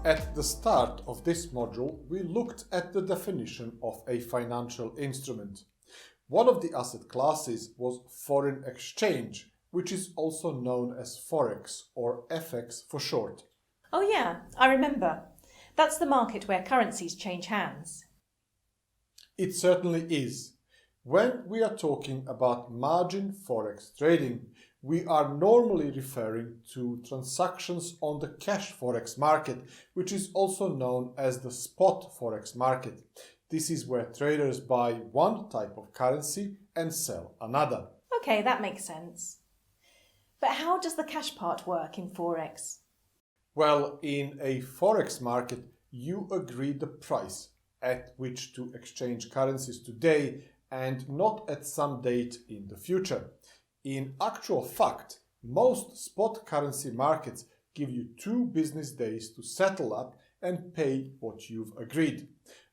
At the start of this module, we looked at the definition of a financial instrument. One of the asset classes was foreign exchange, which is also known as Forex or FX for short. Oh yeah, I remember. That's the market where currencies change hands. It certainly is. When we are talking about margin Forex trading, we are normally referring to transactions on the cash Forex market, which is also known as the spot Forex market. This is where traders buy one type of currency and sell another. Okay, that makes sense. But how does the cash part work in Forex? Well, in a Forex market, you agree the price at which to exchange currencies today and not at some date in the future. In actual fact, most spot currency markets give you 2 business days to settle up and pay what you've agreed.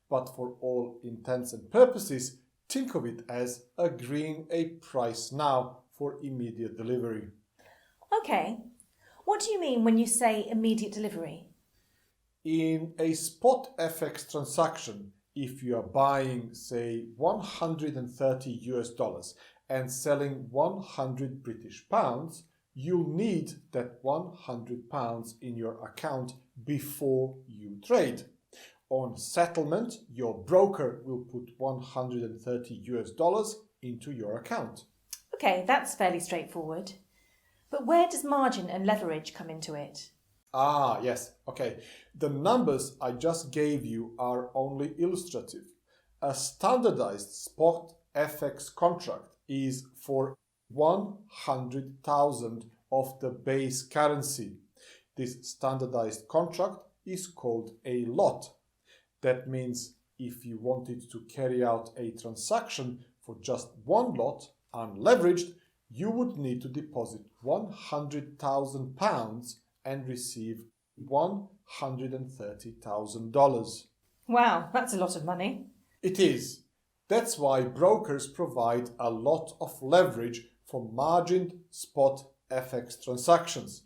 But for all intents and purposes, think of it as agreeing a price now for immediate delivery. Okay, what do you mean when you say immediate delivery? In a spot FX transaction, if you are buying, say, 130 US dollars and selling 100 British pounds, you'll need that 100 pounds in your account before you trade. On settlement, your broker will put 130 US dollars into your account. Okay, that's fairly straightforward. But where does margin and leverage come into it? Yes, okay. The numbers I just gave you are only illustrative. A standardized spot FX contract is for 100,000 of the base currency. This standardized contract is called a lot. That means if you wanted to carry out a transaction for just one lot, unleveraged, you would need to deposit £100,000 and receive $130,000. Wow, that's a lot of money. It is. That's why brokers provide a lot of leverage for margined spot FX transactions.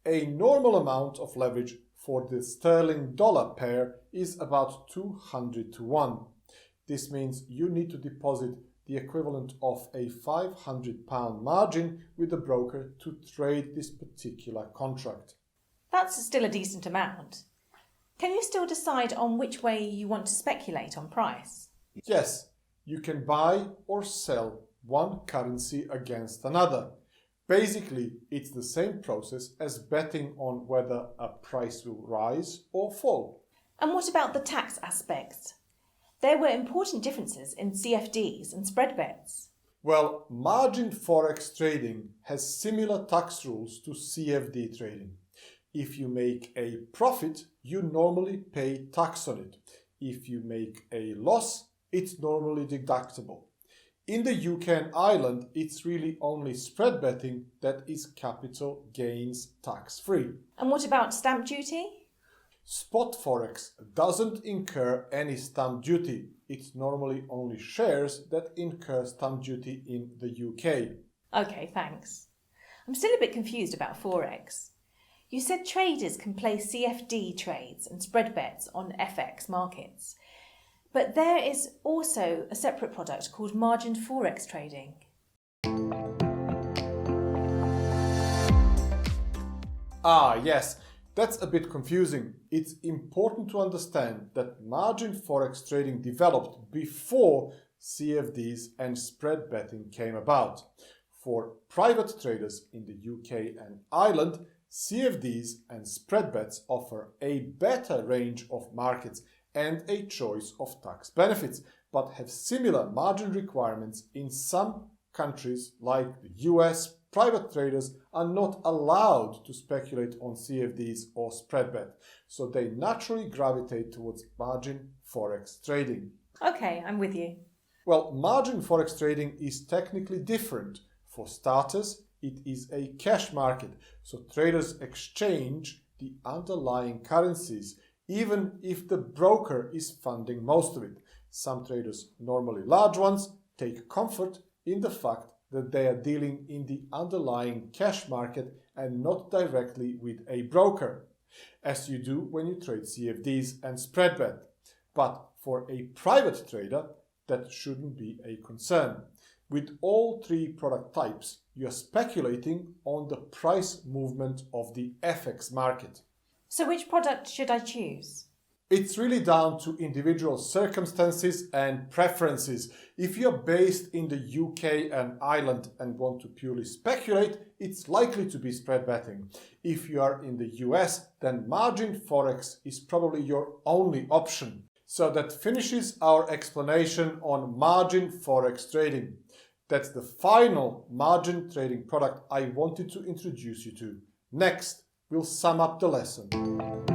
A normal amount of leverage for the sterling dollar pair is about 200 to 1. This means you need to deposit the equivalent of a £500 margin with the broker to trade this particular contract. That's still a decent amount. Can you still decide on which way you want to speculate on price? Yes, you can buy or sell one currency against another. Basically, it's the same process as betting on whether a price will rise or fall. And what about the tax aspects? There were important differences in CFDs and spread bets. Well, margin Forex trading has similar tax rules to CFD trading. If you make a profit, you normally pay tax on it. If you make a loss, it's normally deductible. In the UK and Ireland, it's really only spread betting that is capital gains tax-free. And what about stamp duty? Spot Forex doesn't incur any stamp duty. It's normally only shares that incur stamp duty in the UK. Okay, thanks. I'm still a bit confused about Forex. You said traders can place CFD trades and spread bets on FX markets. But there is also a separate product called margined Forex trading. Yes, that's a bit confusing. It's important to understand that margin Forex trading developed before CFDs and spread betting came about. For private traders in the UK and Ireland, CFDs and spread bets offer a better range of markets and a choice of tax benefits, but have similar margin requirements in some countries like the US. Private traders are not allowed to speculate on CFDs or spread bet, so they naturally gravitate towards margin Forex trading. Okay, I'm with you. Well, margin Forex trading is technically different. For starters, it is a cash market, so traders exchange the underlying currencies even if the broker is funding most of it. Some traders, normally large ones, take comfort in the fact that they are dealing in the underlying cash market and not directly with a broker. as you do when you trade CFDs and spread bet. But for a private trader, that shouldn't be a concern. With all three product types, you are speculating on the price movement of the FX market. So which product should I choose? It's really down to individual circumstances and preferences. If you're based in the UK and Ireland and want to purely speculate, it's likely to be spread betting. If you are in the US, then margin Forex is probably your only option. So that finishes our explanation on margin Forex trading. That's the final margin trading product I wanted to introduce you to. Next, we'll sum up the lesson.